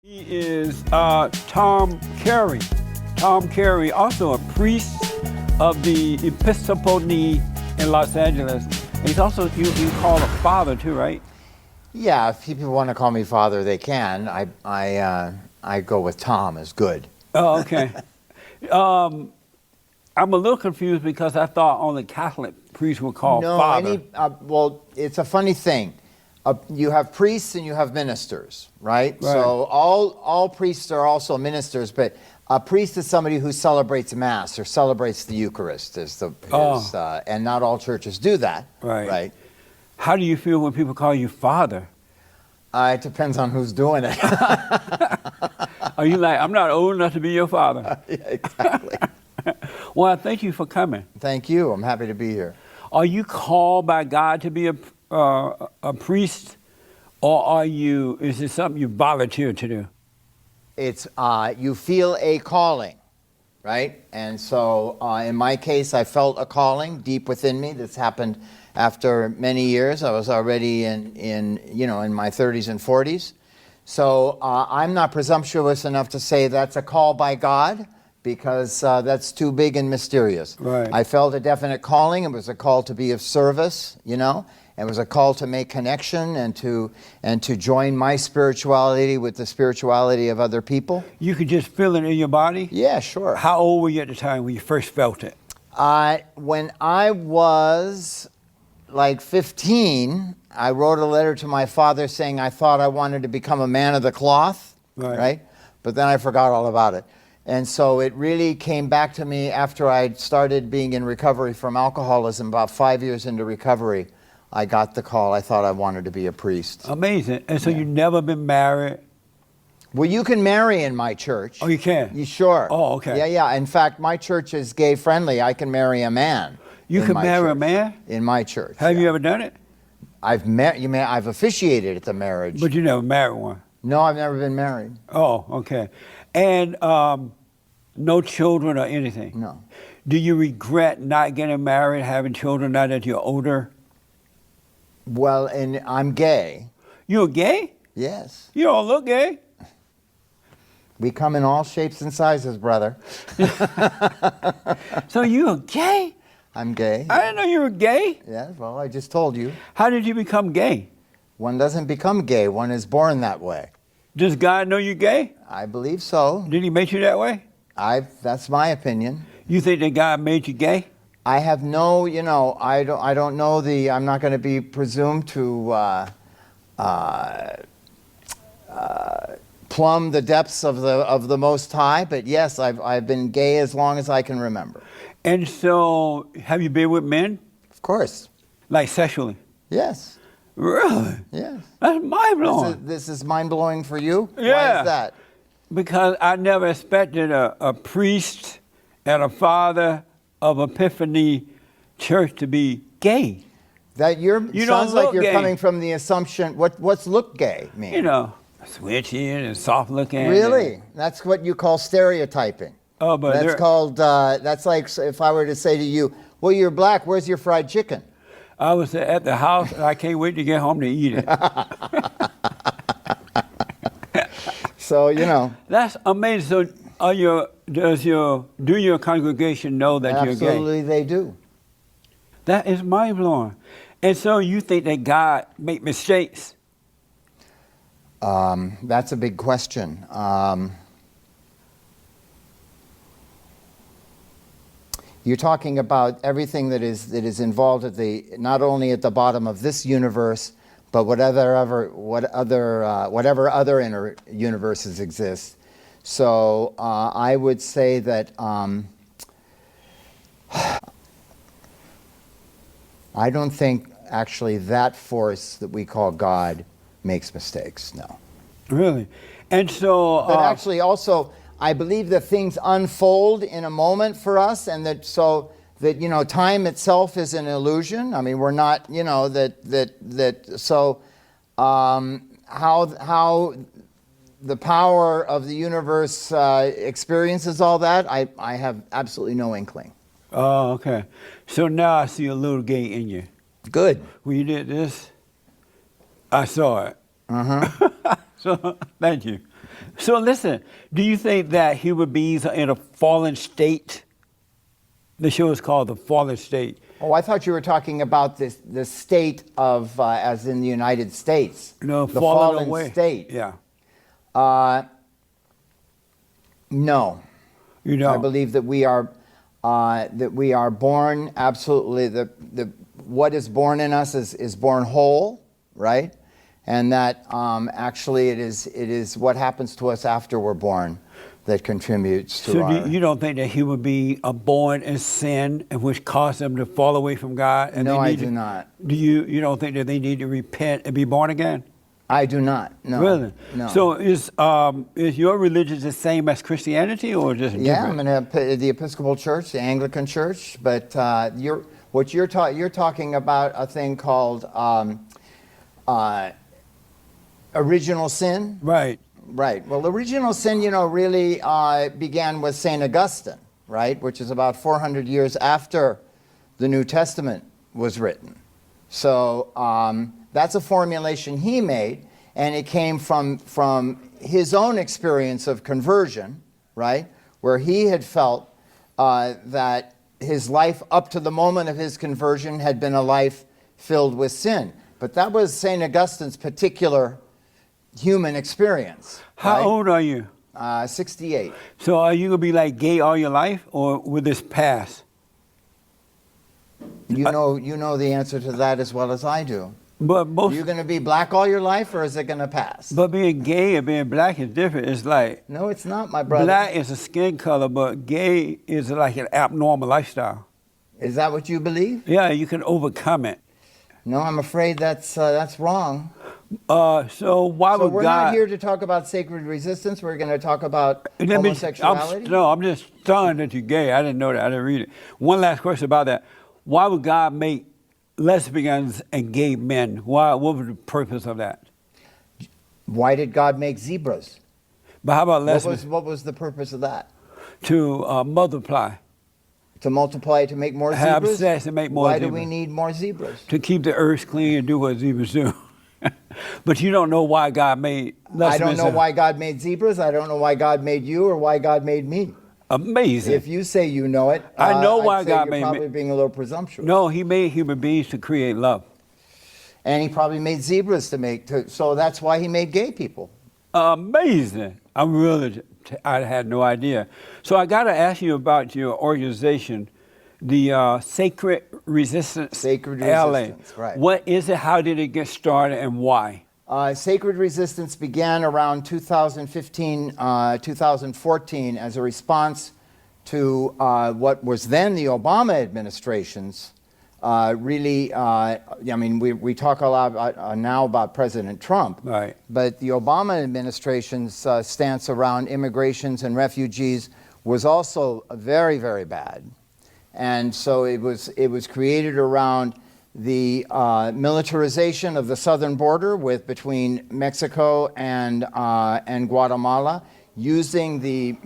He is Tom Carey. Tom Carey, also a priest of the Episcopal in Los Angeles. And he's also, you call a father too, right? Yeah, if people want to call me father, they can. I go with Tom as good. Oh, okay. I'm a little confused because I thought only Catholic priests were called father. Well, it's a funny thing. You have priests and you have ministers, right? Right. So all priests are also ministers, but a priest is somebody who celebrates Mass or celebrates the Eucharist, and not all churches do that. Right. How do you feel when people call you father? It depends on who's doing it. Are you like, I'm not old enough to be your father? Yeah, exactly. Well, I thank you for coming. Thank you. I'm happy to be here. Are you called by God to be a priest, or is it something you volunteer to do? It's you feel a calling, right? And so in my case, I felt a calling deep within me. This happened after many years. I was already in my 30s and 40s. So I'm not presumptuous enough to say that's a call by God, because that's too big and mysterious. Right. I felt a definite calling. It was a call to be of service, It was a call to make connection and to join my spirituality with the spirituality of other people. You could just feel it in your body? Yeah, sure. How old were you at the time when you first felt it? When I was like 15, I wrote a letter to my father saying I thought I wanted to become a man of the cloth, right? But then I forgot all about it. And so it really came back to me after I started being in recovery from alcoholism, about 5 years into recovery. I got the call. I thought I wanted to be a priest. Amazing. And so you've never been married? Well, you can marry in my church. Oh, you can? You sure? Oh, okay. Yeah. In fact, my church is gay friendly. I can marry a man. You can marry a man? In my church. Have you ever done it? I've officiated at the marriage. But you never married one? No, I've never been married. Oh, okay. And no children or anything? No. Do you regret not getting married, having children now that you're older? Well, and I'm gay. You're gay? Yes. You don't look gay. We come in all shapes and sizes, brother. So you're gay? I'm gay. I didn't know you were gay. Yeah, well, I just told you. How did you become gay? One doesn't become gay. One is born that way. Does God know you're gay? I believe so. Did he make you that way? That's my opinion. You think that God made you gay? I have no, I don't know I'm not going to be presumed to plumb the depths of the Most High, but yes, I've been gay as long as I can remember. And so, have you been with men? Of course. Like sexually? Yes. Really? Yes. That's mind-blowing. This is mind-blowing for you? Yeah. Why is that? Because I never expected a priest and a father of Epiphany Church to be gay. That You sounds don't like look you're gay. coming from the assumption. What's look gay mean? Switchy and soft looking. Really? That's what you call stereotyping. Oh, but that's like if I were to say to you, well, you're black, where's your fried chicken? I was at the house and I can't wait to get home to eat it. So, That's amazing. So do your congregation know that you're gay? Absolutely they do. That is mind blowing. And so you think that God make mistakes? That's a big question. You're talking about everything that is involved not only at the bottom of this universe, but whatever other inner universes exist. So I would say that I don't think actually that force that we call God makes mistakes. No. Really? And so But actually also, I believe that things unfold in a moment for us, and that time itself is an illusion. I mean, we're not, how the power of the universe experiences all that, I have absolutely no inkling. Oh, okay. So now I see a little gay in you. Good. When you did this, I saw it. So thank you. So listen, do you think that human beings are in a fallen state? The show is called The Fallen State. Oh, I thought you were talking about the state of, as in the United States. No, the fallen fallen away. state. Yeah. No. You know. I believe that we are born absolutely. What is born in us is born whole, right? And that actually it is what happens to us after we're born that contributes to So our. you don't think that human beings are born in sin, and which caused them to fall away from God? And No, they I need do to- not. Do you don't think that they need to repent and be born again? I do not. No. Really? No. So is your religion the same as Christianity, or just Yeah, different? I'm in the Episcopal Church, the Anglican Church, but you're talking about a thing called original sin. Right. Right. Well, original sin, really began with St. Augustine, right, which is about 400 years after the New Testament was written. So that's a formulation he made, and it came from his own experience of conversion, right, where he had felt that his life up to the moment of his conversion had been a life filled with sin. But that was St. Augustine's particular human experience. How right? old are you? 68. So are you gonna be like gay all your life, or will this pass? You know the answer to that as well as I do. But Are most, you going to be black all your life, or is it going to pass? but being gay and being black is different. It's like No, it's not, my brother. black is a skin color, but gay is like an abnormal lifestyle. Is that what you believe? Yeah, you can overcome it. No, I'm afraid that's wrong. So why So would we're God? not here to talk about sacred resistance. We're going to talk about homosexuality. I'm just stunned that you're gay. I didn't know that. I didn't read it. One last question about that. Why would God make lesbians and gay men? Why? What was the purpose of that? Why did God make zebras? But how about lesbians? What was the purpose of that? To multiply, To multiply, to make more have zebras? sex and make more Why do zebras. we need more zebras? To keep the earth clean and do what zebras do. But you don't know why God made lesbians. I don't know and- why God made zebras. I don't know why God made you or why God made me. Amazing. If you say you know it, I know I'd why say God you're made me. probably being a little presumptuous. No, He made human beings to create love. And he probably made zebras so that's why he made gay people. Amazing. I had no idea. So I got to ask you about your organization, the Sacred Resistance. Sacred LA. Resistance, right. What is it? How did it get started, and why? Sacred Resistance began around 2015, 2014 as a response to what was then the Obama administration's we talk a lot about, now about President Trump, Right. but the Obama administration's stance around immigrations and refugees was also very, very bad. And so it was created around the militarization of the southern border between Mexico and Guatemala, using the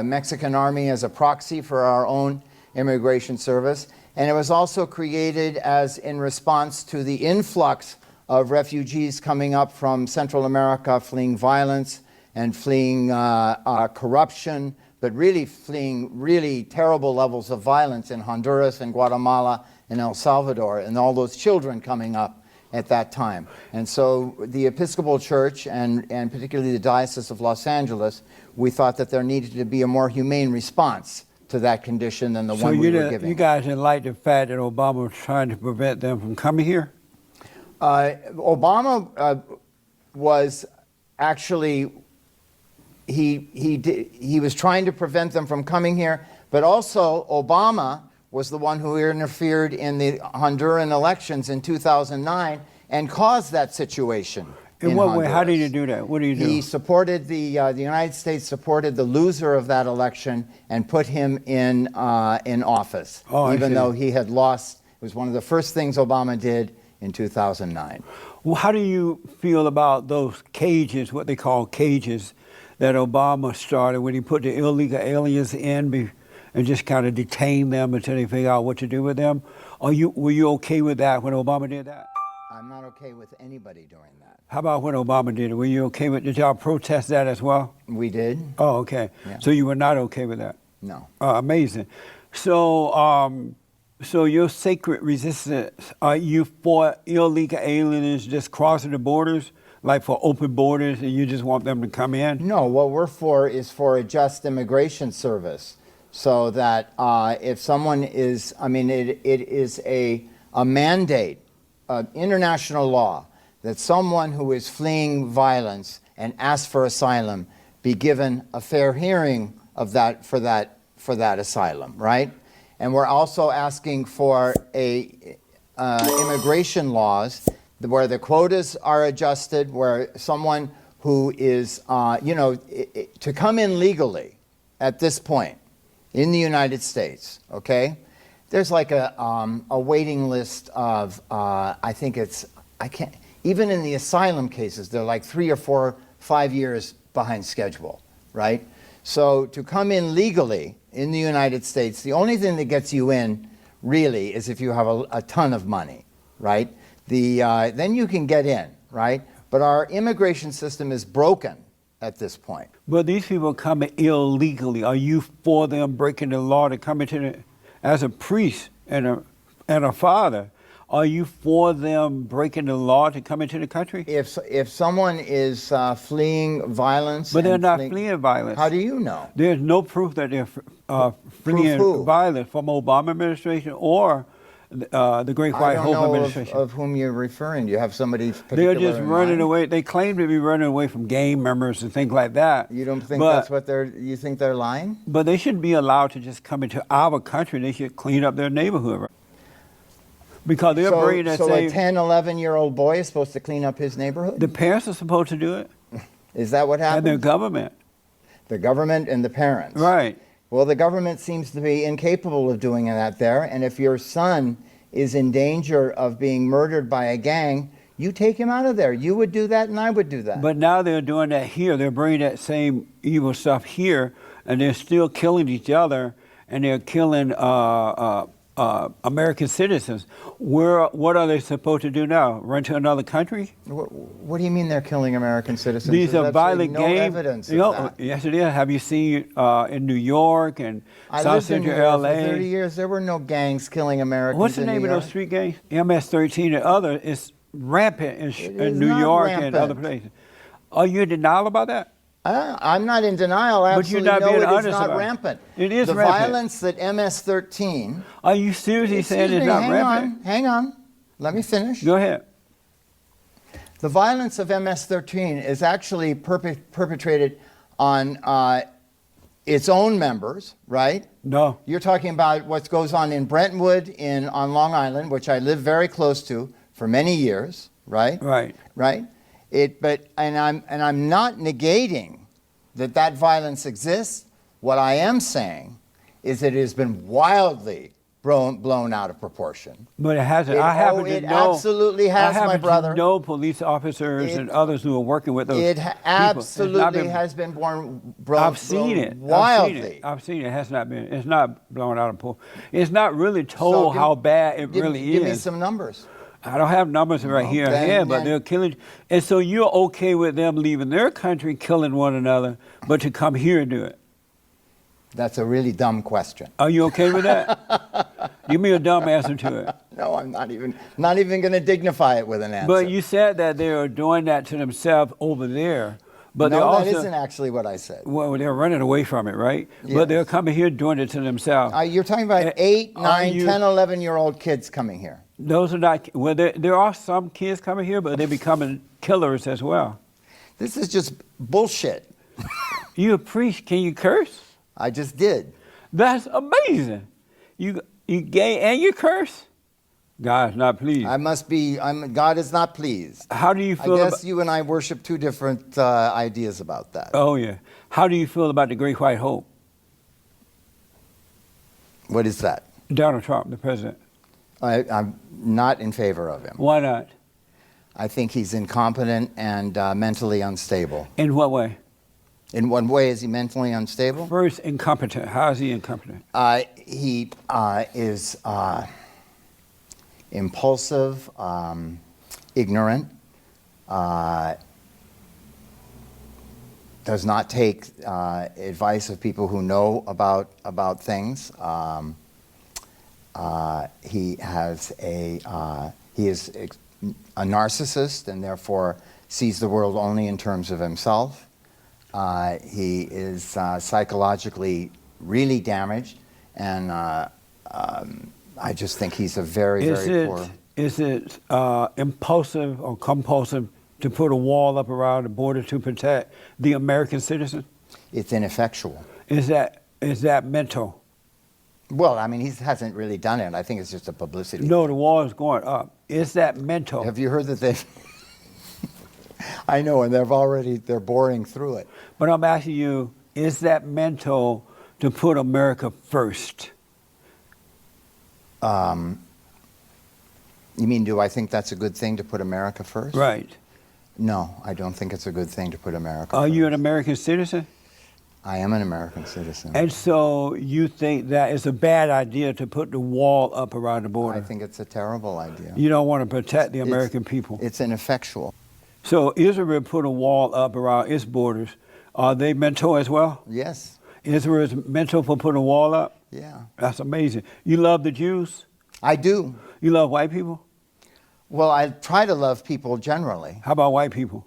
Mexican army as a proxy for our own immigration service. And it was also created as in response to the influx of refugees coming up from Central America, fleeing violence and fleeing corruption, but really fleeing really terrible levels of violence in Honduras and Guatemala and El Salvador, and all those children coming up at that time. And so the Episcopal Church, and particularly the Diocese of Los Angeles, we thought that there needed to be a more humane response to that condition than the one we were giving. You guys didn't like the fact that Obama was trying to prevent them from coming here? Obama was actually, he was trying to prevent them from coming here, but also Obama was the one who interfered in the Honduran elections in 2009 and caused that situation. In what way? How Honduras. did he do that? What did he do? He supported the United States supported the loser of that election and put him in office, Oh, I even see. though he had lost. It was one of the first things Obama did in 2009. Well, how do you feel about those cages, what they call cages, that Obama started when he put the illegal aliens in and just kind of detained them until they figure out what to do with them? Were you okay with that when Obama did that? I'm not okay with anybody doing that. How about when Obama did it? Were you okay with? Did y'all protest that as well? We did. Oh, okay. Yeah. So you were not okay with that? No. Amazing. So, so your sacred resistance, are you for illegal aliens just crossing the borders, like for open borders, and you just want them to come in? No, what we're for is for a just immigration service, so that if someone is, I mean, it is a mandate, international law, that someone who is fleeing violence and asks for asylum be given a fair hearing of that for that asylum, right? And we're also asking for immigration laws where the quotas are adjusted, where someone who is, to come in legally at this point in the United States, okay? There's like a waiting list of, even in the asylum cases, they're like 3 or 4, 5 years behind schedule, right? So to come in legally in the United States, the only thing that gets you in really is if you have a ton of money, right? Then you can get in, right? But our immigration system is broken at this point. But these people coming illegally, are you for them breaking the law to come into the, as a priest and a father, are you for them breaking the law to come into the country? If someone is fleeing violence, but they're not fleeing violence. How do you know? There's no proof that they're fleeing violence from Obama administration or the Great White Hope administration. Of whom you're referring. Do you have somebody They're particular just in running mind? away. They claim to be running away from gang members and things like that. You don't think that's what you think they're lying? But they shouldn't be allowed to just come into our country. They should clean up their neighborhood. Right? Because they're bringing that So same... a 10, 11-year-old boy is supposed to clean up his neighborhood? The parents are supposed to do it. Is that what happens? And their government. The government and the parents. Right. Well, the government seems to be incapable of doing that there. And if your son is in danger of being murdered by a gang, you take him out of there. You would do that and I would do that. But now they're doing that here. They're bringing that same evil stuff here, and they're still killing each other, and they're killing American citizens. What are they supposed to do now? Run to another country? What do you mean they're killing American citizens? These are violent no gangs. Evidence of that. Yes, it is. Have you seen in New York and South Central LA? For 30 years. There were no gangs killing Americans. What's the name of those street gangs? MS-13 and other is rampant in New York and other places. Are you in denial about that? I'm not in denial. Absolutely, but you're not being no, it is honest not about rampant. It is the rampant. Violence that MS-13. Are you seriously saying it's not rampant? Hang on. Let me finish. Go ahead. The violence of MS-13 is actually perpetrated on its own members, right? No. You're talking about what goes on in Brentwood on Long Island, which I live very close to for many years, right? Right. Right? I'm not negating that violence exists. What I am saying is that it has been wildly blown out of proportion. But it hasn't. It absolutely has, my brother. I happen to know police officers and others who are working with those It people. absolutely has been blown I've seen it. wildly. I've seen it. It has not been. It's not blown out of proportion. It's not really told how bad it really is. Give me some numbers. I don't have numbers right here, but they're killing. And so you're okay with them leaving their country, killing one another, but to come here and do it? That's a really dumb question. Are you okay with that? Give me a dumb answer to it. No, I'm not even going to dignify it with an answer. But you said that they are doing that to themselves over there. But no, that isn't actually what I said. Well, they're running away from it, right? Yes. But they're coming here doing it to themselves. You're talking about 8, 9, 10, 11-year-old kids coming here. Those are not, well, there are some kids coming here, but they're becoming killers as well. This is just bullshit. You a priest, can you curse? I just did. That's amazing. You gay and you curse? God is not pleased. God is not pleased. How do you feel I guess you and I worship two different ideas about that. Oh, yeah. How do you feel about the Great White Hope? What is that? Donald Trump, the president. I'm not in favor of him. Why not? I think he's incompetent and mentally unstable. In what way? In what way is he mentally unstable? First, incompetent. How is he incompetent? He is impulsive, ignorant, does not take advice of people who know about things. He is a narcissist and therefore sees the world only in terms of himself. He is psychologically really damaged, and I just think he's a very poor. Is it impulsive or compulsive to put a wall up around the border to protect the American citizen? It's ineffectual. Is that mental? Well, I mean, he hasn't really done it. I think it's just a publicity. No, the wall is going up. Is that mental? Have you heard that they? I know, and they're boring through it. But I'm asking you, is that mental to put America first? You mean, do I think that's a good thing to put America first? Right. No, I don't think it's a good thing to put America Are first. you an American citizen? I am an American citizen. And so you think that it's a bad idea to put the wall up around the border? I think it's a terrible idea. You don't want to protect the American people. It's ineffectual. So Israel put a wall up around its borders. Are they mental as well? Yes. Israel is mental for putting a wall up? Yeah. That's amazing. You love the Jews? I do. You love white people? Well, I try to love people generally. How about white people?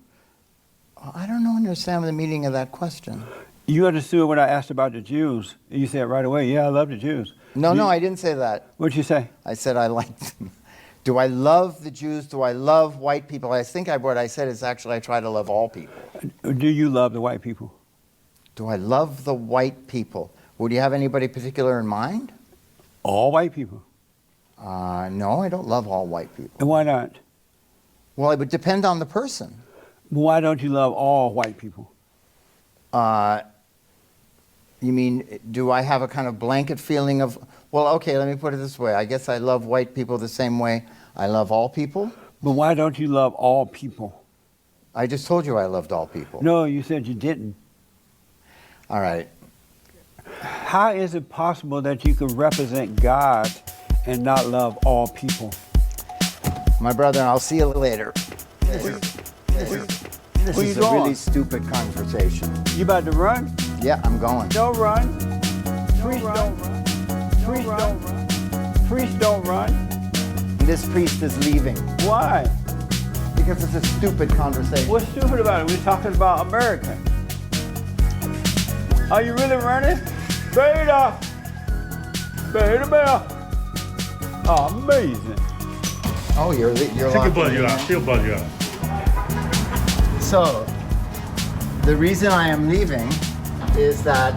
I don't understand the meaning of that question. You understood when I asked about the Jews. You said right away, yeah, I love the Jews. No, I didn't say that. What'd you say? I said I like them. Do I love the Jews? Do I love white people? I think what I said is actually I try to love all people. Do you love the white people? Do I love the white people? Would you have anybody particular in mind? All white people. No, I don't love all white people. And why not? Well, it would depend on the person. Why don't you love all white people? You mean, do I have a kind of blanket feeling of, well, okay, let me put it this way. I guess I love white people the same way I love all people. But why don't you love all people? I just told you I loved all people. No, you said you didn't. All right. How is it possible that you could represent God and not love all people? My brother, I'll see you later. This Where you is a going? really stupid conversation. You about to run? Yeah, I'm going. Don't run. Priest don't run. Priest don't run. Priest don't run. This priest is leaving Why? because it's a stupid conversation. What's stupid about it? We're talking about America. Are you really running? Beta! Beta bell! Oh, amazing. Oh, you're She'll locking buzz me you in. out. She'll buzz you out. So, the reason I am leaving is that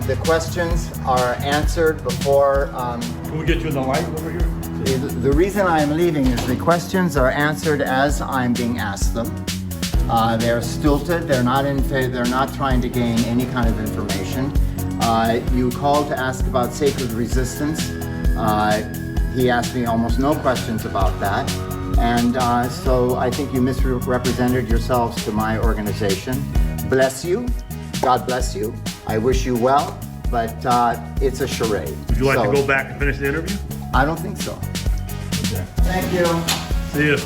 the questions are answered before. Can we get you in the light over here? The reason I am leaving is the questions are answered as I'm being asked them. They're stilted. They're not trying to gain any kind of information. You called to ask about sacred resistance. He asked me almost no questions about that. And so I think you misrepresented yourselves to my organization. Bless you. God bless you. I wish you well, but it's a charade. Would you like So, to go back and finish the interview? I don't think so. Thank you. See you.